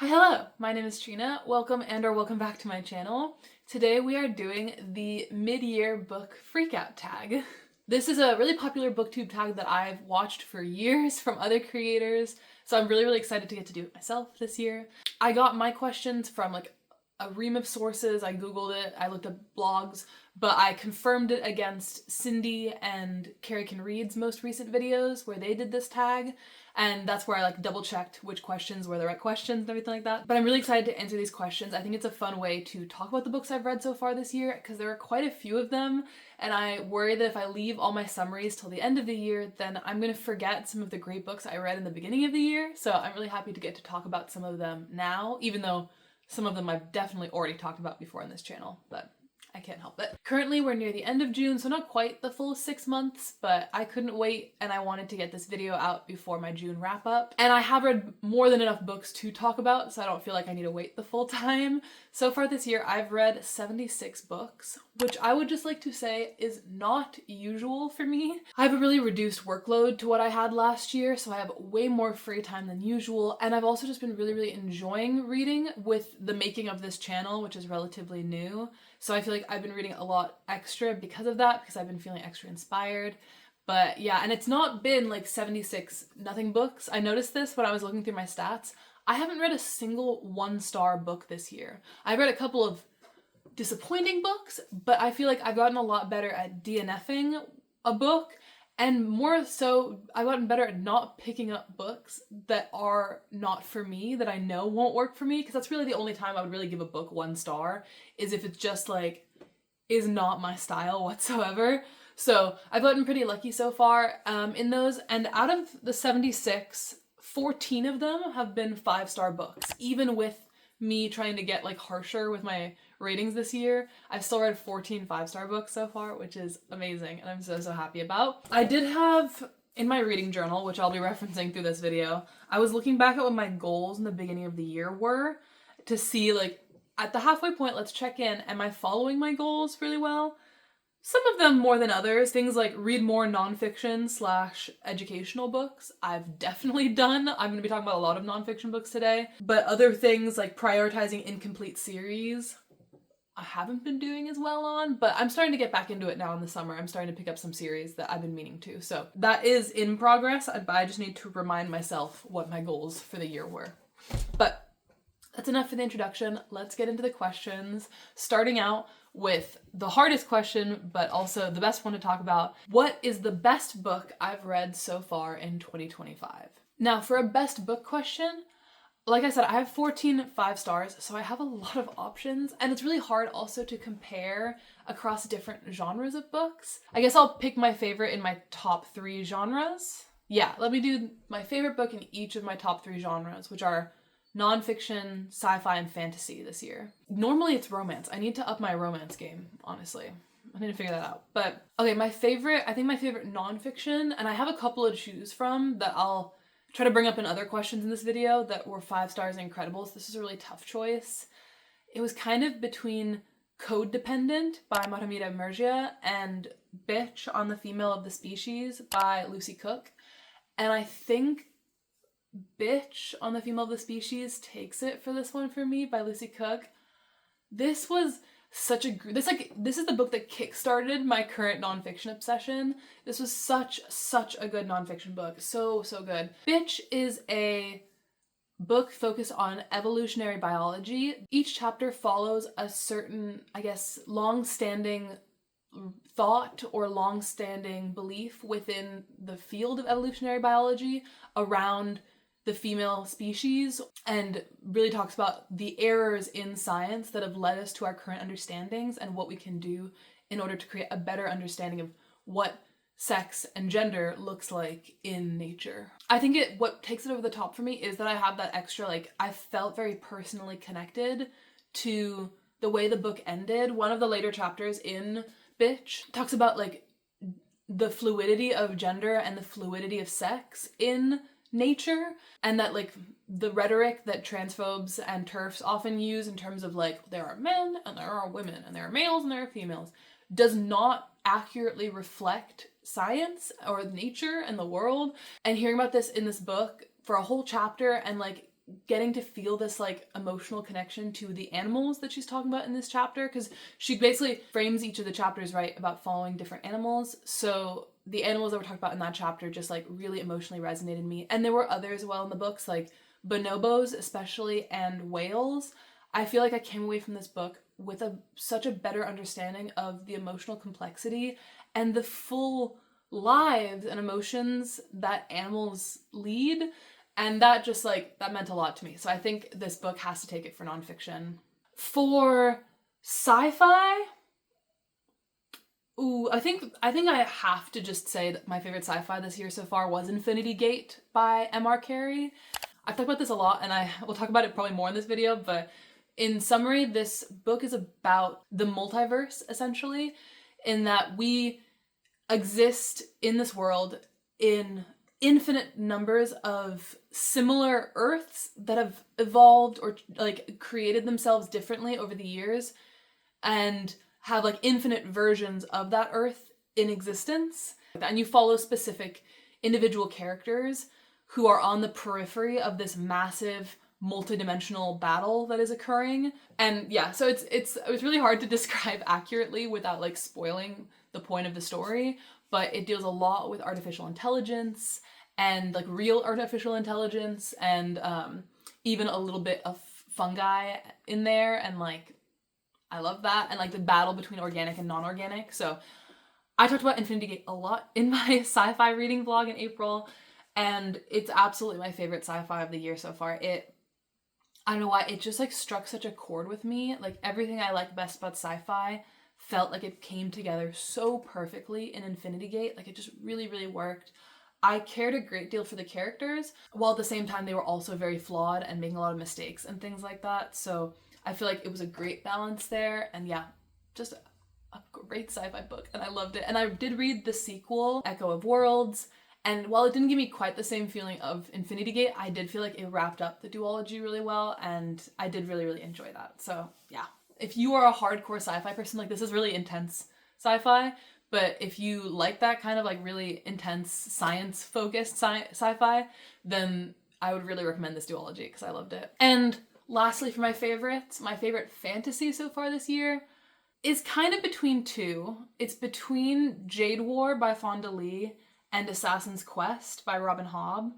Hi, hello! My name is Trina. Welcome or welcome back to my channel. Today we are doing the mid-year book freakout tag. This is a really popular booktube tag that I've watched for years from other creators, so I'm really excited to get to do it myself this year. I got my questions from a ream of sources. I googled it, I looked up blogs, but I confirmed it against Cindy and Carey Can Read's most recent videos where they did this tag, and that's where I double checked which questions were the right questions and everything like that. But I'm really excited to answer these questions. I think it's a fun way to talk about the books I've read so far this year because there are quite a few of them, and I worry that if I leave all my summaries till the end of the year, then I'm gonna forget some of the great books I read in the beginning of the year. So I'm really happy to get to talk about some of them now, even though some of them I've definitely already talked about before on this channel, but I can't help it. Currently, we're near the end of June, so not quite the full 6 months, but I couldn't wait and I wanted to get this video out before my June wrap up. And I have read more than enough books to talk about, so I don't feel like I need to wait the full time. So far this year, I've read 76 books, which I would just like to say is not usual for me. I have a really reduced workload to what I had last year, so I have way more free time than usual, and I've also just been really enjoying reading with the making of this channel, which is relatively new. So I feel like I've been reading a lot extra because of that, because I've been feeling extra inspired. But yeah, and it's not been 76 nothing books. I noticed this when I was looking through my stats. I haven't read a single 1-star book this year. I've read a couple of disappointing books, but I feel like I've gotten a lot better at DNFing a book, and more so, I've gotten better at not picking up books that are not for me, that I know won't work for me, because that's really the only time I would really give a book 1 star, is if it's just is not my style whatsoever. So I've gotten pretty lucky so far in those, and out of the 76, 14 of them have been 5-star books, even with me trying to get harsher with my ratings this year. I've still read 14 5-star books so far, which is amazing and I'm so happy about. I did have in my reading journal, which I'll be referencing through this video, I was looking back at what my goals in the beginning of the year were to see at the halfway point, let's check in, am I following my goals really well? Some of them more than others. Things like read more nonfiction / educational books, I've definitely done. I'm going to be talking about a lot of nonfiction books today. But other things like prioritizing incomplete series, I haven't been doing as well on, but I'm starting to get back into it now in the summer. I'm starting to pick up some series that I've been meaning to. So that is in progress, but I just need to remind myself what my goals for the year were. But that's enough for the introduction. Let's get into the questions, starting out with the hardest question, but also the best one to talk about. What is the best book I've read so far in 2025? Now, for a best book question, like I said, I have 14 5-stars, so I have a lot of options, and it's really hard also to compare across different genres of books. I guess I'll pick my favorite in my top 3 genres. Yeah, let me do my favorite book in each of my top 3 genres, which are nonfiction, sci-fi, and fantasy this year. Normally it's romance. I need to up my romance game, honestly. I need to figure that out. But okay, I think my favorite nonfiction, and I have a couple to choose from that I'll try to bring up in other questions in this video that were 5-stars and incredibles. This is a really tough choice. It was kind of between Code Dependent by Madhumita Murgia and Bitch on the Female of the Species by Lucy Cooke. And I think Bitch on the Female of the Species takes it for this one for me by Lucy Cooke. This was such a this is the book that kickstarted my current nonfiction obsession. This was such a good nonfiction book. So good. Bitch is a book focused on evolutionary biology. Each chapter follows a certain, I guess, long-standing thought or long-standing belief within the field of evolutionary biology around the female species, and really talks about the errors in science that have led us to our current understandings and what we can do in order to create a better understanding of what sex and gender looks like in nature. I think what takes it over the top for me is that I have that extra, I felt very personally connected to the way the book ended. One of the later chapters in Bitch talks about the fluidity of gender and the fluidity of sex in nature, and that the rhetoric that transphobes and TERFs often use in terms of there are men and there are women and there are males and there are females does not accurately reflect science or nature and the world. And hearing about this in this book for a whole chapter and getting to feel this like emotional connection to the animals that she's talking about in this chapter, because she basically frames each of the chapters, right, about following different animals. So the animals that were talked about in that chapter just like really emotionally resonated in me. And there were others as well in the books, like bonobos especially, and whales. I feel like I came away from this book with such a better understanding of the emotional complexity and the full lives and emotions that animals lead. And that just like, that meant a lot to me. So I think this book has to take it for nonfiction. For sci-fi, I think I have to just say that my favorite sci-fi this year so far was Infinity Gate by M.R. Carey. I've talked about this a lot, and I will talk about it probably more in this video, but in summary, this book is about the multiverse, essentially, in that we exist in this world in infinite numbers of similar Earths that have evolved or like created themselves differently over the years and have like infinite versions of that Earth in existence. And you follow specific individual characters who are on the periphery of this massive multidimensional battle that is occurring. And yeah, so it was really hard to describe accurately without like spoiling the point of the story, but it deals a lot with artificial intelligence and like real artificial intelligence, and even a little bit of fungi in there, and like I love that, and like the battle between organic and non-organic. So I talked about Infinity Gate a lot in my sci-fi reading vlog in April, and it's absolutely my favorite sci-fi of the year so far. I don't know why, it just like struck such a chord with me. Like everything I like best about sci-fi felt like it came together so perfectly in Infinity Gate. Like it just really, really worked. I cared a great deal for the characters, while at the same time they were also very flawed and making a lot of mistakes and things like that. So I feel like it was a great balance there, and yeah, just a great sci-fi book, and I loved it. And I did read the sequel, Echo of Worlds, and while it didn't give me quite the same feeling of Infinity Gate, I did feel like it wrapped up the duology really well, and I did really, really enjoy that. So yeah, if you are a hardcore sci-fi person, like this is really intense sci-fi, but if you like that kind of like really intense science-focused sci-fi, then I would really recommend this duology because I loved it. And lastly, for my favorites, my favorite fantasy so far this year is kind of between two. It's between Jade War by Fonda Lee and Assassin's Quest by Robin Hobb.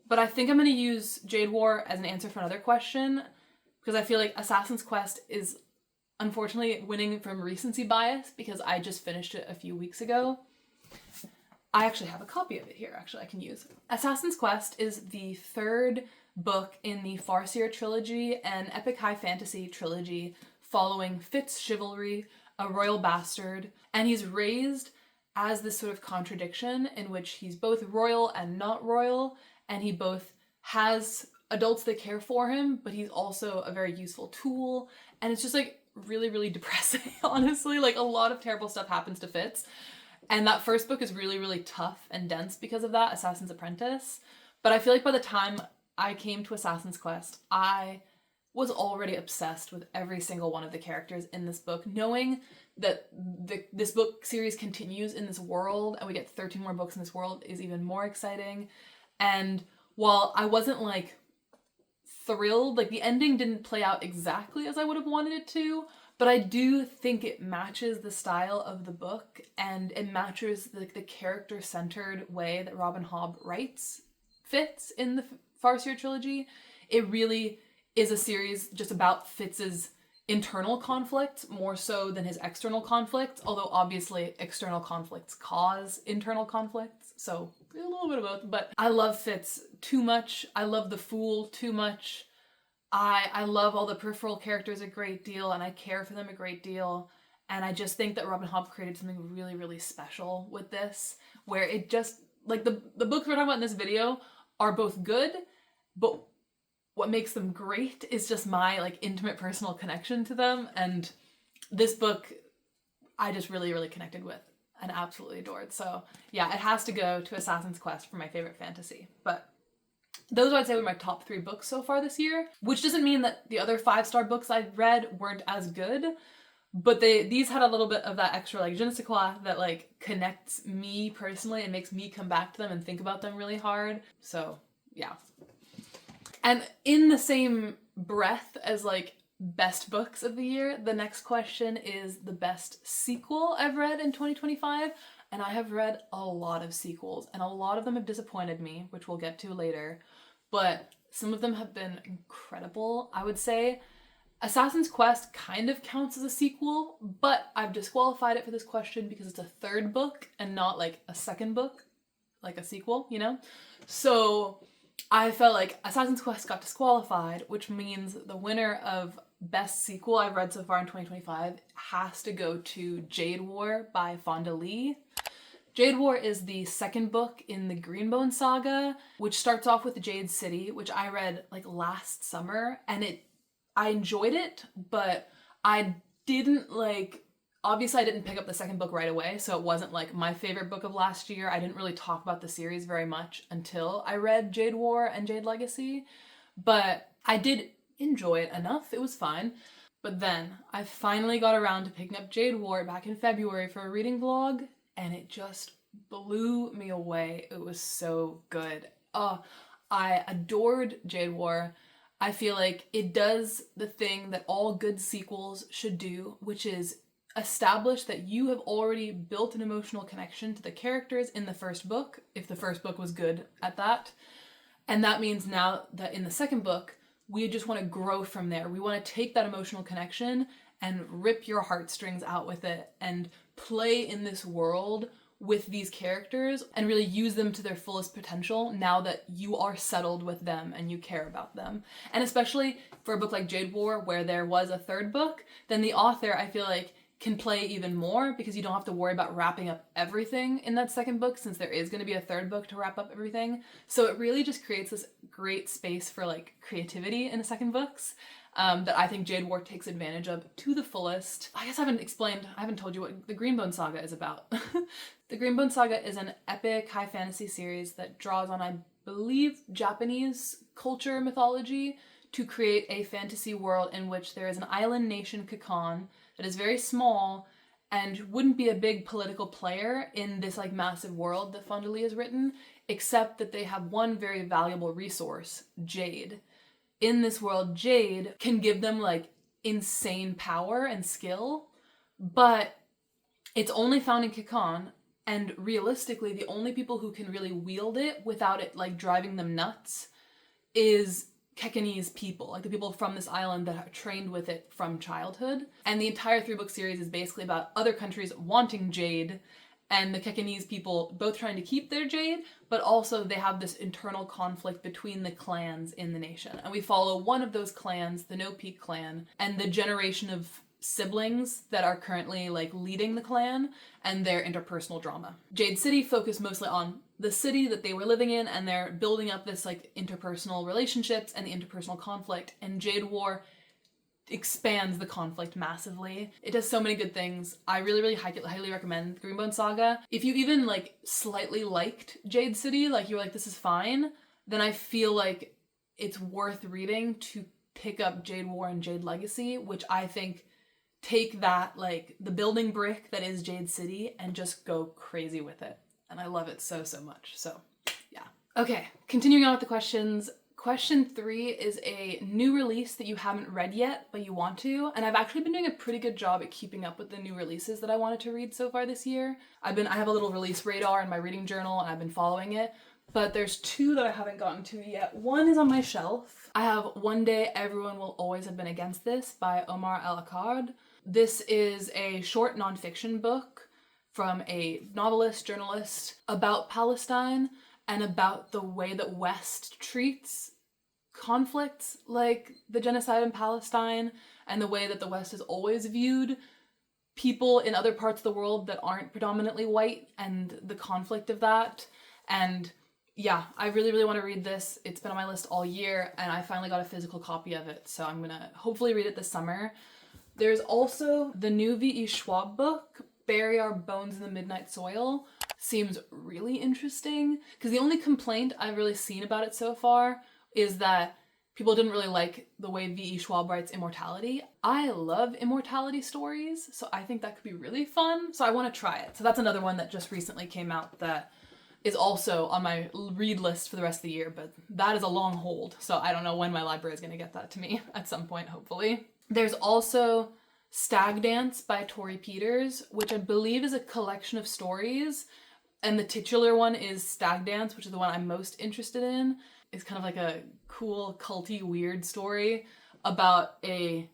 But I think I'm going to use Jade War as an answer for another question, because I feel like Assassin's Quest is unfortunately winning from recency bias because I just finished it a few weeks ago. I actually have a copy of it here, actually, I can use. Assassin's Quest is the third book in the Farseer trilogy, an epic high fantasy trilogy following Fitz Chivalry, a royal bastard, and he's raised as this sort of contradiction in which he's both royal and not royal, and he both has adults that care for him, but he's also a very useful tool, and it's just like really, really depressing, honestly. Like a lot of terrible stuff happens to Fitz, and that first book is really, really tough and dense because of that, Assassin's Apprentice. But I feel like by the time I came to Assassin's Quest, I was already obsessed with every single one of the characters in this book, knowing that this book series continues in this world and we get 13 more books in this world is even more exciting. And while I wasn't like thrilled, like the ending didn't play out exactly as I would have wanted it to, but I do think it matches the style of the book, and it matches the character-centered way that Robin Hobb writes Fitz in the Farseer trilogy. It really is a series just about Fitz's internal conflicts more so than his external conflicts, although obviously external conflicts cause internal conflicts, so a little bit of both. But I love Fitz too much. I love the Fool too much. I love all the peripheral characters a great deal, and I care for them a great deal. And I just think that Robin Hobb created something really, really special with this, where it just, like the books we're talking about in this video are both good, but what makes them great is just my like intimate personal connection to them. And this book I just really, really connected with and absolutely adored. So yeah, it has to go to Assassin's Quest for my favorite fantasy. But those I'd say were my top 3 books so far this year, which doesn't mean that the other 5-star books I've read weren't as good, but these had a little bit of that extra like je ne sais quoi that like connects me personally and makes me come back to them and think about them really hard. So yeah. And in the same breath as like best books of the year, the next question is the best sequel I've read in 2025. And I have read a lot of sequels, and a lot of them have disappointed me, which we'll get to later. But some of them have been incredible. I would say Assassin's Quest kind of counts as a sequel, but I've disqualified it for this question because it's a third book and not like a second book, like a sequel, you know? So I felt like Assassin's Quest got disqualified, which means the winner of best sequel I've read so far in 2025 has to go to Jade War by Fonda Lee. Jade War is the second book in the Greenbone saga, which starts off with Jade City, which I read like last summer, and I enjoyed it, but I didn't like, obviously I didn't pick up the second book right away, so it wasn't like my favorite book of last year. I didn't really talk about the series very much until I read Jade War and Jade Legacy, but I did enjoy it enough. It was fine. But then I finally got around to picking up Jade War back in February for a reading vlog, and it just blew me away. It was so good. I adored Jade War. I feel like it does the thing that all good sequels should do, which is establish that you have already built an emotional connection to the characters in the first book, if the first book was good at that. And that means now that in the second book, we just want to grow from there. We want to take that emotional connection and rip your heartstrings out with it and play in this world with these characters and really use them to their fullest potential now that you are settled with them and you care about them. And especially for a book like Jade War, where there was a third book, then the author, I feel like, can play even more because you don't have to worry about wrapping up everything in that second book, since there is going to be a third book to wrap up everything. So it really just creates this great space for like creativity in the second books. That I think Jade War takes advantage of to the fullest. I guess I haven't told you what the Greenbone Saga is about. The Greenbone Saga is an epic high fantasy series that draws on, I believe, Japanese culture mythology to create a fantasy world in which there is an island nation, Cooke, that is very small and wouldn't be a big political player in this like massive world that Fonda Lee has written, except that they have one very valuable resource, Jade. In this world, Jade can give them like insane power and skill, but it's only found in Cooke, and realistically the only people who can really wield it without it like driving them nuts is Kekanese people, like the people from this island that are trained with it from childhood. And the entire 3-book series is basically about other countries wanting Jade and the Kekanese people both trying to keep their Jade, but also they have this internal conflict between the clans in the nation. And we follow one of those clans, the No Peak clan, and the generation of siblings that are currently like leading the clan and their interpersonal drama. Jade City focused mostly on the city that they were living in, and they're building up this like interpersonal relationships and the interpersonal conflict, and Jade War expands the conflict massively. It does so many good things. I really highly recommend Greenbone Saga. If you even like slightly liked Jade City, like you were like, this is fine, then I feel like it's worth reading to pick up Jade War and Jade Legacy, which I think take that like the building brick that is Jade City and just go crazy with it. And I love it so much. So yeah. Okay, continuing on with the questions. Question 3 is a new release that you haven't read yet, but you want to. And I've actually been doing a pretty good job at keeping up with the new releases that I wanted to read so far this year. I have a little release radar in my reading journal and I've been following it. But there's 2 that I haven't gotten to yet. One is on my shelf. I have One Day Everyone Will Always Have Been Against This by Omar Akkad. This is a short nonfiction book from a novelist, journalist about Palestine and about the way that West treats conflicts like the genocide in Palestine and the way that the West has always viewed people in other parts of the world that aren't predominantly white and the conflict of that. And yeah, I really want to read this. It's been on my list all year and I finally got a physical copy of it, so I'm gonna hopefully read it this summer. There's also the new V.E. Schwab book, Bury Our Bones in the Midnight Soil. Seems really interesting because the only complaint I've really seen about it so far is that people didn't really like the way V.E. Schwab writes immortality. I love immortality stories, so I think that could be really fun. So I want to try it. So that's another one that just recently came out that is also on my read list for the rest of the year, but that is a long hold, so I don't know when my library is going to get that to me at some point, hopefully. There's also Stag Dance by Torrey Peters, which I believe is a collection of stories, and the titular one is Stag Dance, which is the one I'm most interested in. It's kind of like a cool, culty, weird story about a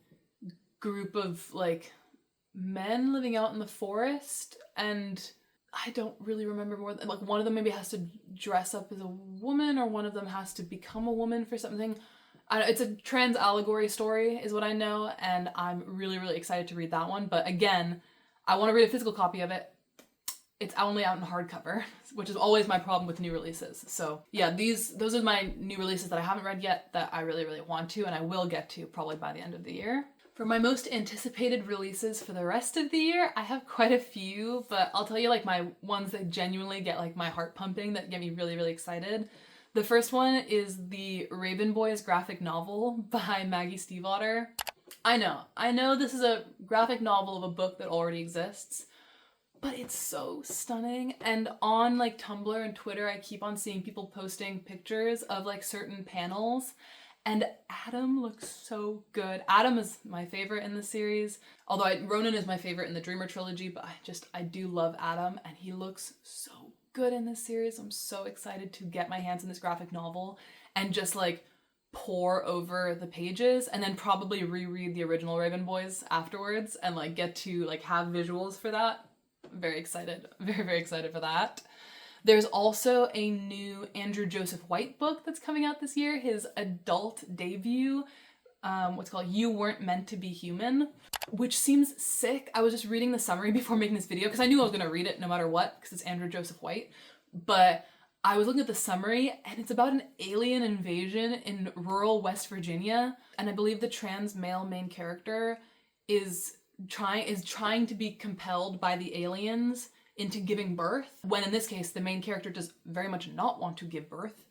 group of like men living out in the forest, and I don't really remember more than, like, one of them maybe has to dress up as a woman, or one of them has to become a woman for something. It's a trans allegory story is what I know, and I'm really, really excited to read that one. But again, I want to read a physical copy of it. It's only out in hardcover, which is always my problem with new releases. So yeah, those are my new releases that I haven't read yet that I really, really want to, and I will get to probably by the end of the year. For my most anticipated releases for the rest of the year, I have quite a few, but I'll tell you like my ones that genuinely get like my heart pumping, that get me really, really excited. The first one is the Raven Boys graphic novel by Maggie Stiefvader. I know this is a graphic novel of a book that already exists, but it's so stunning. And on like Tumblr and Twitter, I keep on seeing people posting pictures of like certain panels, and Adam looks so good. Adam is my favorite in the series, although Ronan is my favorite in the Dreamer trilogy, but I do love Adam, and he looks so good in this series. I'm so excited to get my hands on this graphic novel and just like pour over the pages, and then probably reread the original Raven Boys afterwards and like get to like have visuals for that. I'm very excited. Very, very excited for that. There's also a new Andrew Joseph White book that's coming out this year, his adult debut, what's called You Weren't Meant to Be Human, which seems sick. I was just reading the summary before making this video because I knew I was going to read it no matter what because it's Andrew Joseph White, but I was looking at the summary and it's about an alien invasion in rural West Virginia, and I believe the trans male main character is trying to be compelled by the aliens into giving birth, when in this case the main character does very much not want to give birth.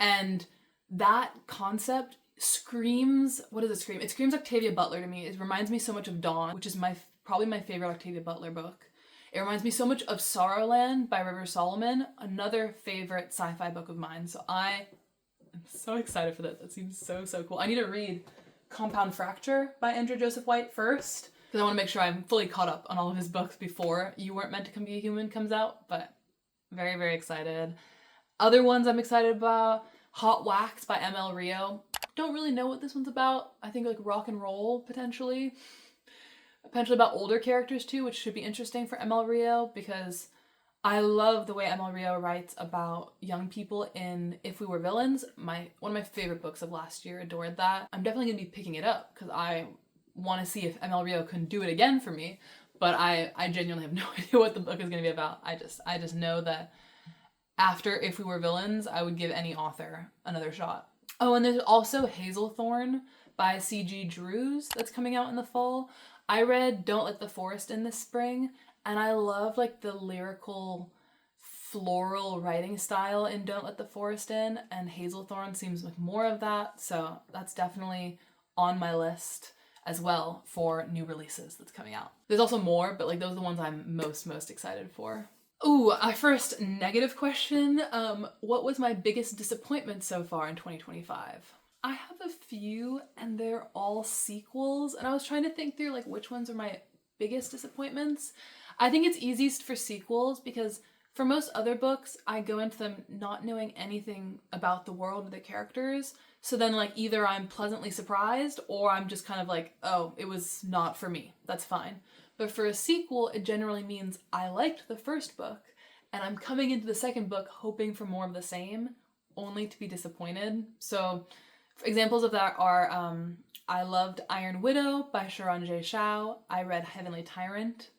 And that concept screams, what does it scream? It screams Octavia Butler to me. It reminds me so much of Dawn, which is probably my favorite Octavia Butler book. It reminds me so much of Sorrowland by River Solomon, another favorite sci-fi book of mine. So I am so excited for this. That seems so, so cool. I need to read Compound Fracture by Andrew Joseph White first, because I want to make sure I'm fully caught up on all of his books before You Weren't Meant to Be a Human comes out, but very, very excited. Other ones I'm excited about, Hot Wax by ML Rio. Don't really know what this one's about. I think like rock and roll, potentially about older characters too, which should be interesting for ML Rio, because I love the way ML Rio writes about young people in If We Were Villains. One of my favorite books of last year, adored that. I'm definitely going to be picking it up because I want to see if ML Rio can do it again for me, but I genuinely have no idea what the book is going to be about. I just know that after If We Were Villains, I would give any author another shot. Oh, and there's also Hazelthorn by C.G. Drews that's coming out in the fall. I read Don't Let the Forest In this spring, and I love like the lyrical floral writing style in Don't Let the Forest In, and Hazelthorn seems like more of that, so that's definitely on my list as well for new releases that's coming out. There's also more, but like those are the ones I'm most excited for. Ooh, our first negative question. What was my biggest disappointment so far in 2025? I have a few, and they're all sequels, and I was trying to think through like which ones are my biggest disappointments. I think it's easiest for sequels because for most other books, I go into them not knowing anything about the world or the characters. So then like either I'm pleasantly surprised or I'm just kind of like, oh, it was not for me. That's fine. But for a sequel, it generally means I liked the first book and I'm coming into the second book hoping for more of the same, only to be disappointed. So examples of that are I loved Iron Widow by Xiran Zhao. I read Heavenly Tyrant.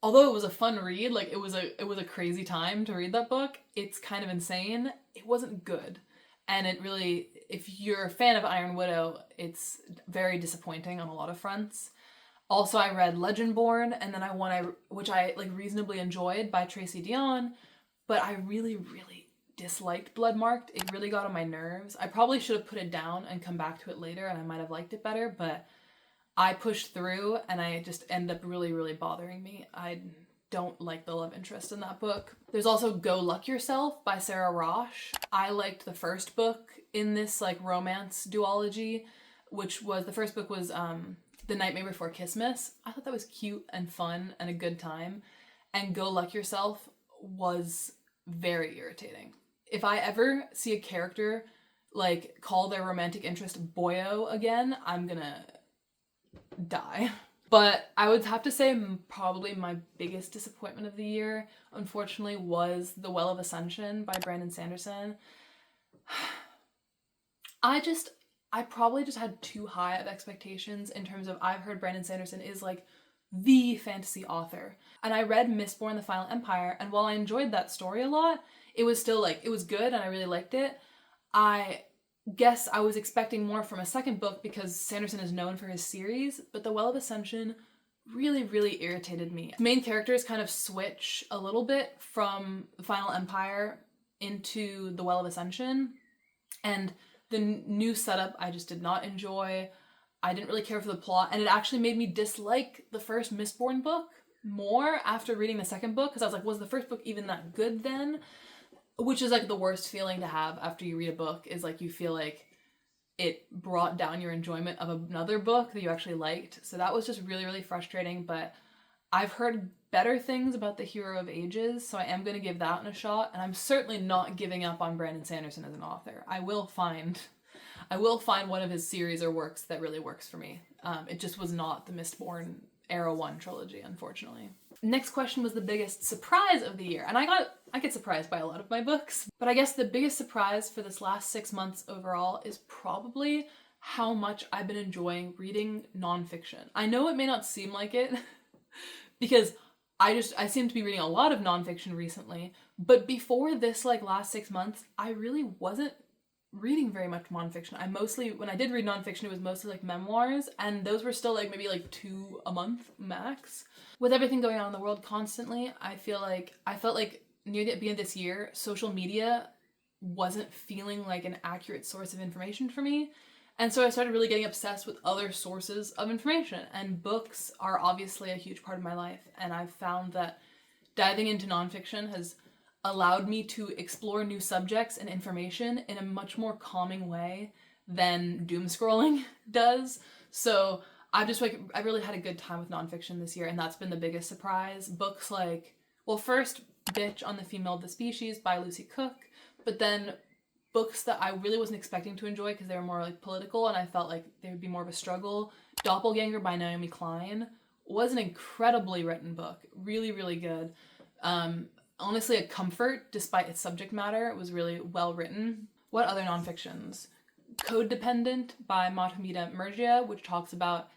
Although it was a fun read, like it was a crazy time to read that book, it's kind of insane. It wasn't good. And it really, if you're a fan of Iron Widow, it's very disappointing on a lot of fronts. Also, I read Legendborn, and then which I like reasonably enjoyed, by Tracy Dion, but I really disliked Bloodmarked. It really got on my nerves. I probably should have put it down and come back to it later, and I might have liked it better, but I pushed through, and I just ended up really bothering me. I don't like the love interest in that book. There's also Go Luck Yourself by Sarah Rosh. I liked the first book in this like romance duology, which was, the first book was The Nightmare Before Christmas. I thought that was cute and fun and a good time. And Go Luck Yourself was very irritating. If I ever see a character like call their romantic interest boyo again, I'm gonna die. But I would have to say probably my biggest disappointment of the year, unfortunately, was The Well of Ascension by Brandon Sanderson. I probably just had too high of expectations in terms of, I've heard Brandon Sanderson is like the fantasy author. And I read Mistborn: The Final Empire, and while I enjoyed that story a lot, it was still like, it was good and I really liked it. I guess I was expecting more from a second book because Sanderson is known for his series, but The Well of Ascension really, really irritated me. The main characters kind of switch a little bit from The Final Empire into The Well of Ascension, and the new setup I just did not enjoy. I didn't really care for the plot, and it actually made me dislike the first Mistborn book more after reading the second book, because I was like, was the first book even that good then? Which is like the worst feeling to have after you read a book, is like you feel like it brought down your enjoyment of another book that you actually liked. So that was just really, really frustrating, but I've heard better things about The Hero of Ages, so I am going to give that one a shot, and I'm certainly not giving up on Brandon Sanderson as an author. I will find one of his series or works that really works for me. It just was not the Mistborn Era 1 trilogy, unfortunately. Next question was the biggest surprise of the year, and I get surprised by a lot of my books, but I guess the biggest surprise for this last 6 months overall is probably how much I've been enjoying reading nonfiction. I know it may not seem like it, because I seem to be reading a lot of nonfiction recently, but before this like last 6 months, I really wasn't reading very much nonfiction. When I did read nonfiction, it was mostly like memoirs, and those were still like maybe like 2 a month max. With everything going on in the world constantly, I felt like near the beginning of this year, social media wasn't feeling like an accurate source of information for me. And so I started really getting obsessed with other sources of information, and books are obviously a huge part of my life. And I've found that diving into nonfiction has allowed me to explore new subjects and information in a much more calming way than doom scrolling does. So I really had a good time with nonfiction this year, and that's been the biggest surprise. Books like, well, first, Bitch on the Female of the Species by Lucy Cooke, but then books that I really wasn't expecting to enjoy because they were more like political and I felt like they would be more of a struggle. Doppelganger by Naomi Klein was an incredibly written book. Really, really good. Honestly, a comfort despite its subject matter. It was really well written. What other nonfictions? Codependent by Madhumita Murgia, which talks about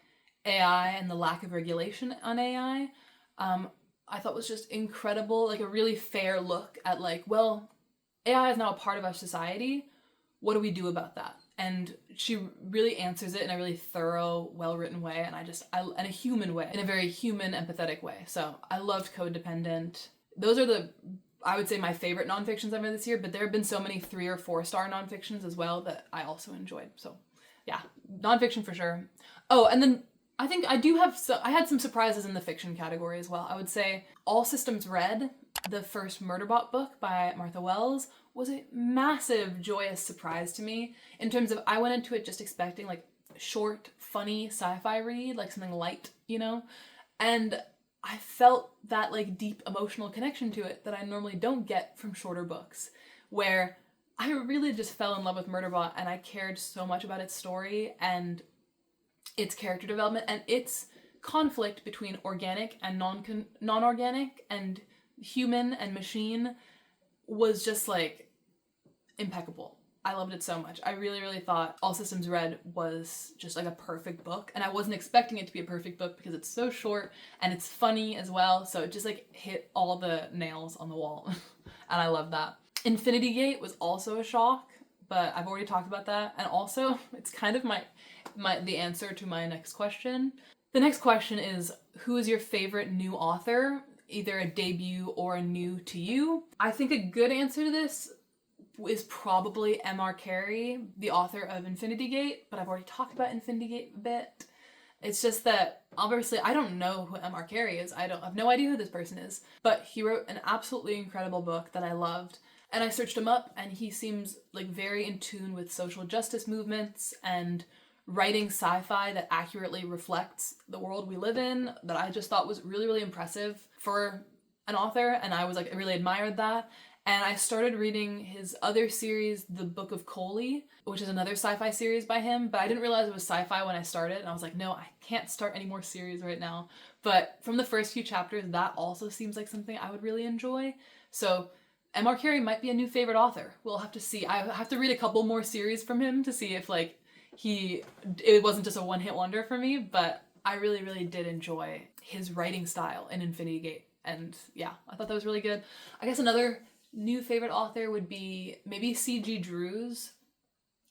AI and the lack of regulation on AI. I thought was just incredible, like a really fair look at like, well, AI is now a part of our society. What do we do about that? And she really answers it in a really thorough, well-written way, and in a human way, in a very human, empathetic way. So I loved Codependent. Those are I would say my favorite nonfictions I've read this year, but there have been so many 3 or 4 star nonfictions as well that I also enjoyed. So yeah, nonfiction for sure. Oh, and then I think I had some surprises in the fiction category as well. I would say All Systems Red, the first Murderbot book by Martha Wells, was a massive, joyous surprise to me in terms of I went into it just expecting like short, funny sci-fi read, like something light, and I felt that like deep emotional connection to it that I normally don't get from shorter books, where I really just fell in love with Murderbot and I cared so much about its story and its character development and its conflict between organic and non-organic and human and machine was just like impeccable. I loved it so much. I really, really thought All Systems Red was just like a perfect book, and I wasn't expecting it to be a perfect book because it's so short and it's funny as well, so it just like hit all the nails on the wall and I love that. Infinity Gate was also a shock, but I've already talked about that, and also it's kind of the answer to my next question. The next question is, who is your favorite new author, either a debut or a new to you? I think a good answer to this is probably M.R. Carey, the author of Infinity Gate, but I've already talked about Infinity Gate a bit. It's just that, obviously, I don't know who M.R. Carey is. I have no idea who this person is. But he wrote an absolutely incredible book that I loved. And I searched him up, and he seems like very in tune with social justice movements and writing sci-fi that accurately reflects the world we live in, that I just thought was really, really impressive for an author. And I was like, I really admired that. And I started reading his other series, The Book of Coley, which is another sci-fi series by him, but I didn't realize it was sci-fi when I started, and I was like, no, I can't start any more series right now. But from the first few chapters, that also seems like something I would really enjoy. So M.R. Carey might be a new favorite author. We'll have to see. I have to read a couple more series from him to see if like it wasn't just a one-hit wonder for me, but I really, really did enjoy his writing style in Infinity Gate. And yeah, I thought that was really good. I guess another new favorite author would be maybe C.G. Drews,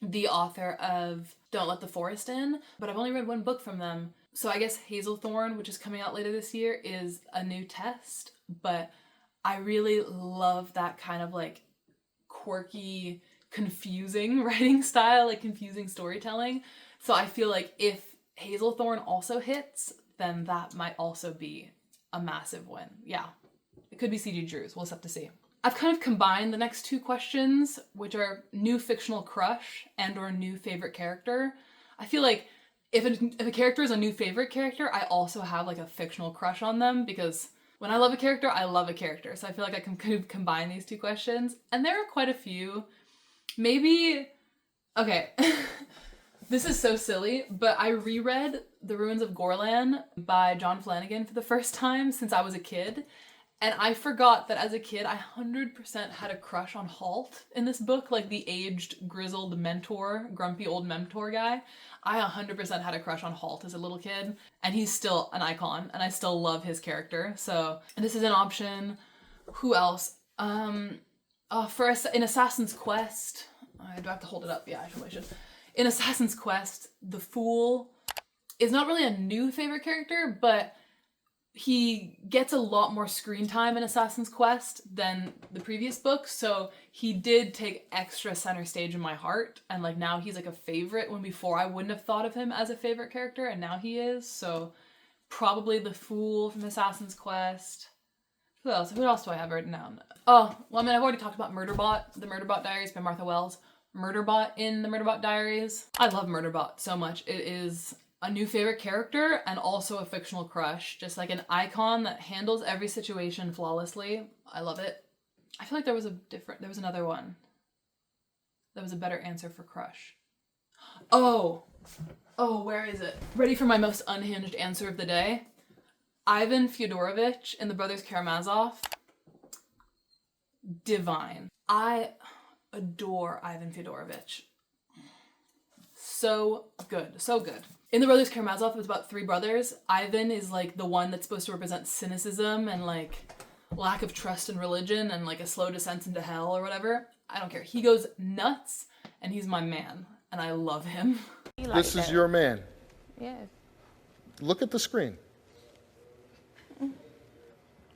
the author of Don't Let the Forest In, but I've only read one book from them. So I guess Hazelthorn, which is coming out later this year, is a new test, but I really love that kind of like quirky, confusing writing style, like confusing storytelling. So I feel like if Hazelthorn also hits, then that might also be a massive win. Yeah, it could be C.G. Drews. We'll just have to see. I've kind of combined the next two questions, which are new fictional crush and or new favorite character. I feel like if a character is a new favorite character, I also have like a fictional crush on them, because when I love a character, I love a character. So I feel like I can kind of combine these two questions. And there are quite a few. Maybe, okay, this is so silly, but I reread The Ruins of Gorlan by John Flanagan for the first time since I was a kid. And I forgot that as a kid, I 100% had a crush on Halt in this book, like the aged, grizzled mentor, grumpy old mentor guy. I 100% had a crush on Halt as a little kid, and he's still an icon, and I still love his character. So this is an option. Who else? In Assassin's Quest, do I have to hold it up? Yeah, I probably should. In Assassin's Quest, the Fool is not really a new favorite character, but he gets a lot more screen time in Assassin's Quest than the previous book, so he did take extra center stage in my heart, and like now he's like a favorite when before I wouldn't have thought of him as a favorite character, and now he is. So probably the Fool from Assassin's Quest. Who else? Who else do I have written down? Oh, well, I mean, I've already talked about Murderbot, The Murderbot Diaries by Martha Wells. Murderbot in The Murderbot Diaries. I love Murderbot so much. It is a new favorite character and also a fictional crush. Just like an icon that handles every situation flawlessly. I love it. I feel like there was another one. That was a better answer for crush. Oh, where is it? Ready for my most unhinged answer of the day? Ivan Fyodorovich in The Brothers Karamazov. Divine. I adore Ivan Fyodorovich. So good, so good. In The Brothers Karamazov, it was about three brothers. Ivan is like the one that's supposed to represent cynicism and like lack of trust in religion and like a slow descent into hell or whatever. I don't care. He goes nuts and he's my man and I love him. This is your man. Yes. Look at the screen.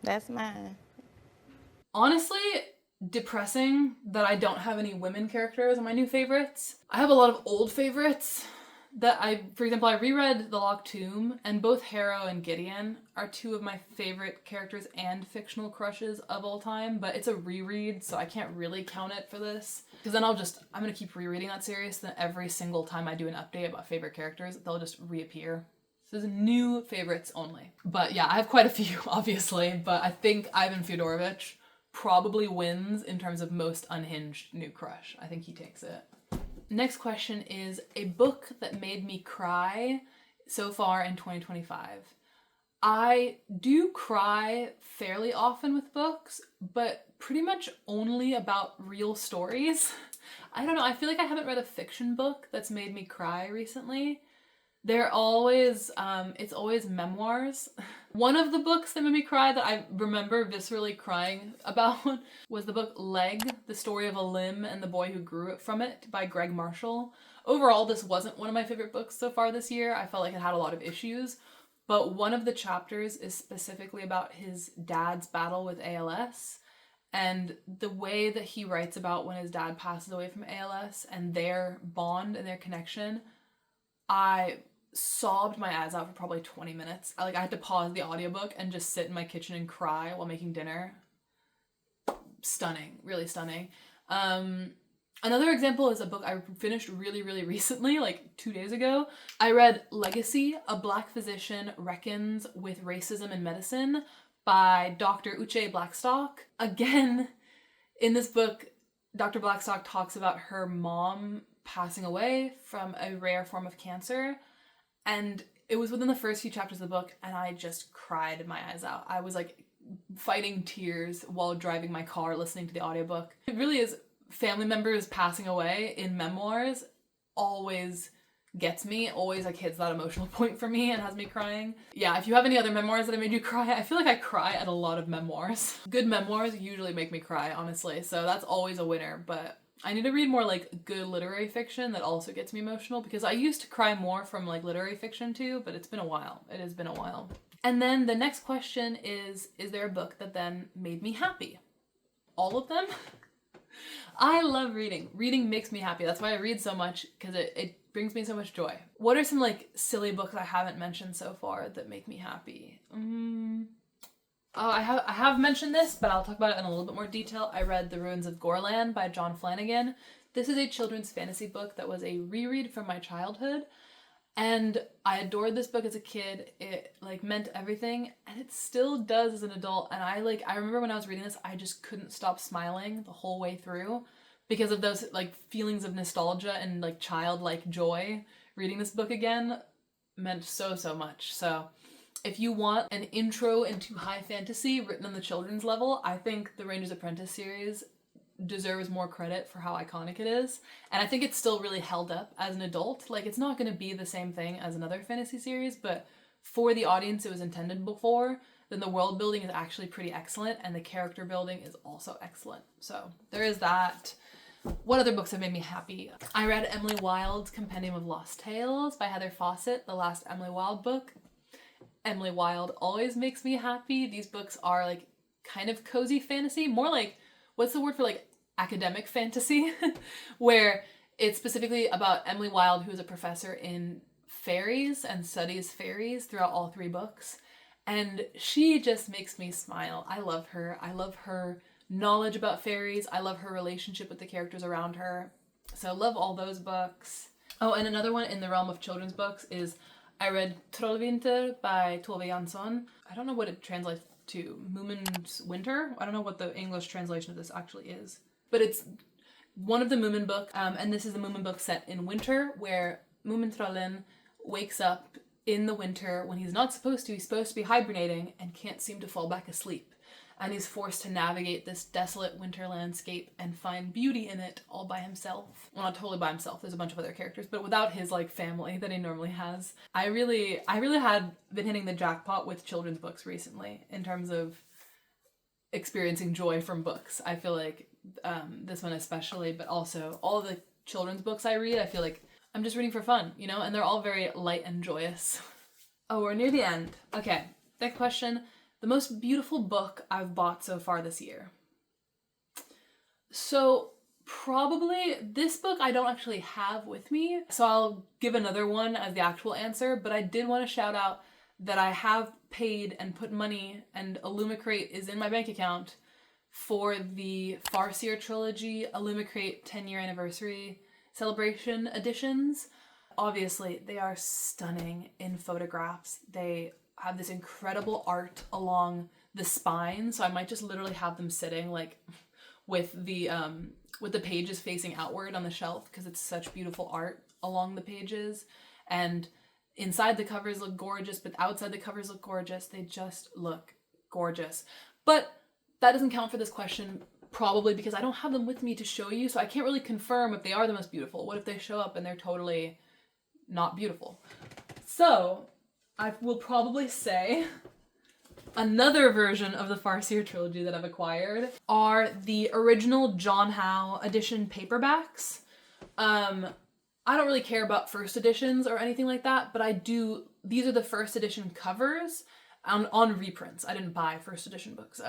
That's mine. Honestly, depressing that I don't have any women characters on my new favorites. I have a lot of old favorites that for example, I reread The Locked Tomb, and both Harrow and Gideon are two of my favorite characters and fictional crushes of all time, but it's a reread, so I can't really count it for this. Because then I'm gonna keep rereading that series, then every single time I do an update about favorite characters, they'll just reappear. So this is new favorites only. But yeah, I have quite a few, obviously, but I think Ivan Fyodorovich probably wins in terms of most unhinged new crush. I think he takes it. Next question is a book that made me cry so far in 2025. I do cry fairly often with books, but pretty much only about real stories. I don't know, I feel like I haven't read a fiction book that's made me cry recently. They're always, it's always memoirs. One of the books that made me cry that I remember viscerally crying about was the book Leg, The Story of a Limb and the Boy Who Grew It From It by Greg Marshall. Overall, this wasn't one of my favorite books so far this year. I felt like it had a lot of issues, but one of the chapters is specifically about his dad's battle with ALS and the way that he writes about when his dad passes away from ALS and their bond and their connection. I sobbed my eyes out for probably 20 minutes. I had to pause the audiobook and just sit in my kitchen and cry while making dinner. Stunning, really stunning. Another example is a book I finished really, really recently, like 2 days ago. I read Legacy, A Black Physician Reckons with Racism in Medicine by Dr. Uche Blackstock. Again, in this book, Dr. Blackstock talks about her mom passing away from a rare form of cancer. And it was within the first few chapters of the book, and I just cried my eyes out. I was like fighting tears while driving my car listening to the audiobook. It really is, family members passing away in memoirs always gets me, always like hits that emotional point for me and has me crying. Yeah, if you have any other memoirs that have made you cry, I feel like I cry at a lot of memoirs. Good memoirs usually make me cry, honestly, so that's always a winner, but I need to read more like good literary fiction that also gets me emotional, because I used to cry more from like literary fiction too, but it's been a while. It has been a while. And then the next question is there a book that then made me happy? All of them? I love reading. Reading makes me happy. That's why I read so much, because it brings me so much joy. What are some like silly books I haven't mentioned so far that make me happy? I have mentioned this, but I'll talk about it in a little bit more detail. I read The Ruins of Gorland by John Flanagan. This is a children's fantasy book that was a reread from my childhood. And I adored this book as a kid. It like meant everything, and it still does as an adult. And I remember when I was reading this, I just couldn't stop smiling the whole way through because of those like feelings of nostalgia and like childlike joy. Reading this book again meant so much. So if you want an intro into high fantasy written on the children's level, I think the Ranger's Apprentice series deserves more credit for how iconic it is. And I think it's still really held up as an adult. Like, it's not going to be the same thing as another fantasy series, but for the audience it was intended before, then the world building is actually pretty excellent, and the character building is also excellent. So there is that. What other books have made me happy? I read Emily Wilde's Compendium of Lost Tales by Heather Fawcett, the last Emily Wilde book. Emily Wilde always makes me happy. These books are like kind of cozy fantasy, more like, what's the word for like academic fantasy, where it's specifically about Emily Wilde, who is a professor in fairies and studies fairies throughout all 3 books. And she just makes me smile. I love her. I love her knowledge about fairies. I love her relationship with the characters around her. So love all those books. Oh, and another one in the realm of children's books is I read Trollvinter by Tove Jansson. I don't know what it translates to. Moomin's Winter? I don't know what the English translation of this actually is. But it's one of the Moomin books, and this is the Moomin book set in winter, where Moomintrollen wakes up in the winter when he's not supposed to. He's supposed to be hibernating and can't seem to fall back asleep. And he's forced to navigate this desolate winter landscape and find beauty in it all by himself. Well, not totally by himself, there's a bunch of other characters, but without his like family that he normally has. I really had been hitting the jackpot with children's books recently in terms of experiencing joy from books. I feel like this one especially, but also all the children's books I read, I feel like I'm just reading for fun, you know, and they're all very light and joyous. Oh, we're near the end. Okay, next question. The most beautiful book I've bought so far this year. So probably this book I don't actually have with me, so I'll give another one as the actual answer, but I did want to shout out that I have paid and put money, and Illumicrate is in my bank account for the Farseer trilogy Illumicrate 10-year anniversary celebration editions. Obviously, they are stunning in photographs. They have this incredible art along the spine, so I might just literally have them sitting like with the pages facing outward on the shelf, because it's such beautiful art along the pages. And inside the covers look gorgeous, but outside the covers look gorgeous. They just look gorgeous. But that doesn't count for this question, probably because I don't have them with me to show you, so I can't really confirm if they are the most beautiful. What if they show up and they're totally not beautiful? So I will probably say another version of the Farseer trilogy that I've acquired are the original John Howe edition paperbacks. I don't really care about first editions or anything like that, but I do. These are the first edition covers on reprints. I didn't buy first edition books.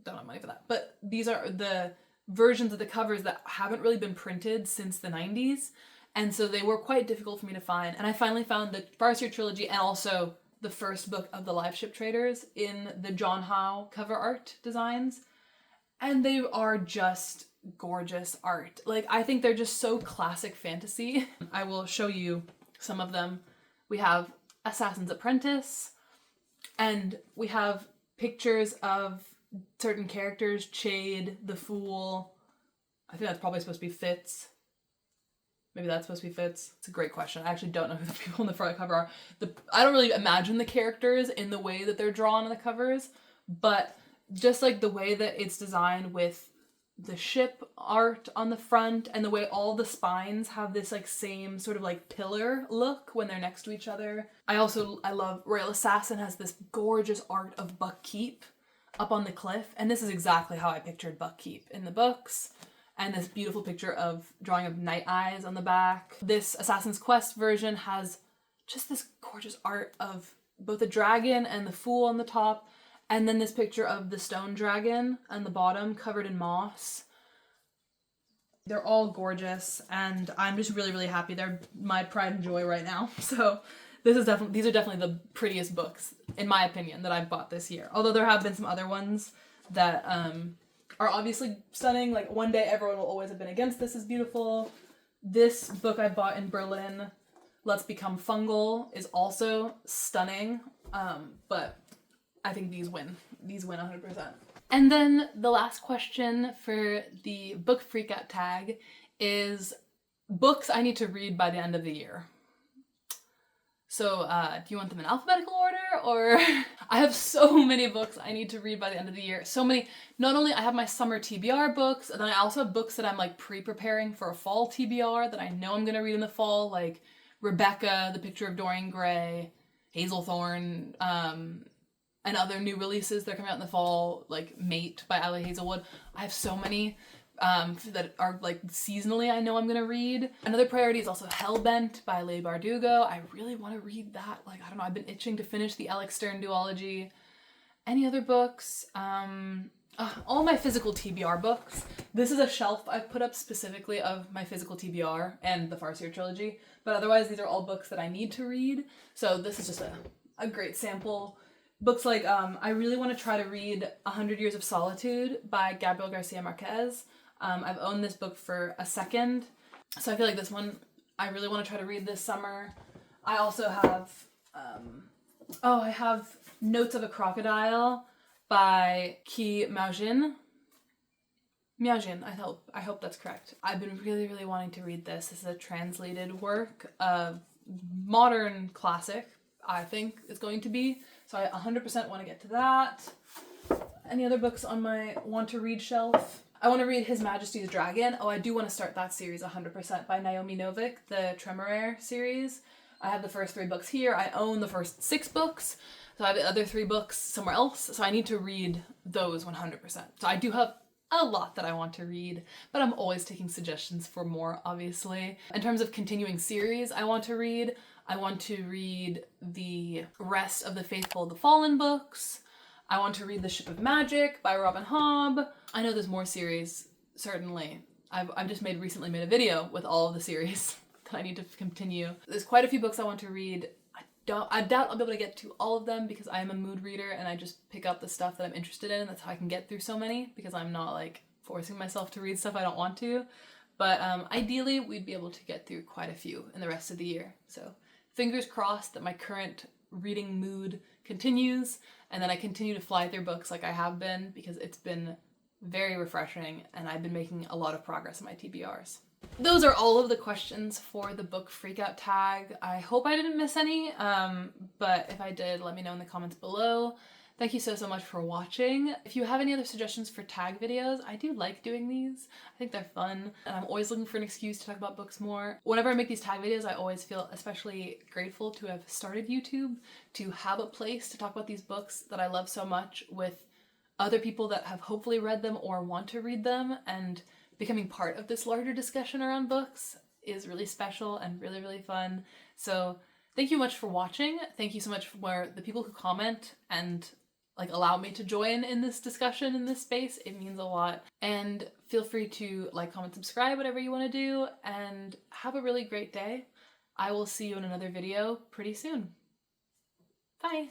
Don't have money for that. But these are the versions of the covers that haven't really been printed since the 90s. And so they were quite difficult for me to find. And I finally found the Farseer trilogy and also the first book of the Live Ship Traders in the John Howe cover art designs. And they are just gorgeous art. Like, I think they're just so classic fantasy. I will show you some of them. We have Assassin's Apprentice, and we have pictures of certain characters, Jade, the Fool. I think that's probably supposed to be Fitz. Maybe that's supposed to be Fitz. It's a great question. I actually don't know who the people in the front cover are. I don't really imagine the characters in the way that they're drawn on the covers, but just like the way that it's designed with the ship art on the front and the way all the spines have this like same sort of like pillar look when they're next to each other. I love Royal Assassin has this gorgeous art of Buck Keep up on the cliff, and this is exactly how I pictured Buck Keep in the books. And this beautiful picture of drawing of Night Eyes on the back. This Assassin's Quest version has just this gorgeous art of both the dragon and the fool on the top, and then this picture of the stone dragon on the bottom covered in moss. They're all gorgeous, and I'm just really, really happy. They're my pride and joy right now. So these are definitely the prettiest books, in my opinion, that I've bought this year. Although there have been some other ones that are obviously stunning. Like One Day Everyone Will Always Have Been Against This is beautiful. This book I bought in Berlin, Let's Become Fungal, is also stunning. But I think these win. These win 100%. And then the last question for the book freakout tag is books I need to read by the end of the year. So, do you want them in alphabetical order, or I have so many books I need to read by the end of the year. So many. Not only I have my summer TBR books, and then I also have books that I'm like pre-preparing for a fall TBR that I know I'm gonna read in the fall, like Rebecca, The Picture of Dorian Gray, Hazelthorn, and other new releases that are coming out in the fall, like Mate by Ali Hazelwood. I have so many that are like seasonally I know I'm gonna read. Another priority is also Hellbent by Leigh Bardugo. I really want to read that. Like, I don't know, I've been itching to finish the Alex Stern duology. Any other books? All my physical TBR books. This is a shelf I've put up specifically of my physical TBR and the Farseer trilogy, but otherwise these are all books that I need to read. So this is just a great sample. Books like, I really want to try to read 100 Years of Solitude by Gabriel Garcia Marquez. I've owned this book for a second, so I feel like this one I really want to try to read this summer. I also have, I have Notes of a Crocodile by Qi Maojin. Miaojin, I hope that's correct. I've been really, really wanting to read this. This is a translated work, a modern classic, I think it's going to be. So I 100% want to get to that. Any other books on my want to read shelf? I want to read His Majesty's Dragon. Oh, I do want to start that series 100% by Naomi Novik, the Tremorare series. I have the first 3 books here. I own the first 6 books. So I have the other 3 books somewhere else. So I need to read those 100%. So I do have a lot that I want to read, but I'm always taking suggestions for more, obviously. In terms of continuing series I want to read the rest of the Faithful of the Fallen books. I want to read The Ship of Magic by Robin Hobb. I know there's more series, certainly. I've just recently made a video with all of the series that I need to continue. There's quite a few books I want to read. I doubt I'll be able to get to all of them because I am a mood reader and I just pick up the stuff that I'm interested in. That's how I can get through so many, because I'm not like forcing myself to read stuff I don't want to. But ideally we'd be able to get through quite a few in the rest of the year. So fingers crossed that my current reading mood continues and then I continue to fly through books like I have been, because it's been very refreshing and I've been making a lot of progress in my TBRs. Those are all of the questions for the book freakout tag. I hope I didn't miss any, but if I did, let me know in the comments below. Thank you so much for watching. If you have any other suggestions for tag videos, I do like doing these. I think they're fun, and I'm always looking for an excuse to talk about books more. Whenever I make these tag videos, I always feel especially grateful to have started YouTube, to have a place to talk about these books that I love so much with other people that have hopefully read them or want to read them, and becoming part of this larger discussion around books is really special and really, really fun. So thank you much for watching. Thank you so much for the people who comment and like allow me to join in this discussion in this space. It means a lot. And Feel free to like, comment, subscribe, whatever you want to do, and have a really great day. I will see you in another video pretty soon. Bye!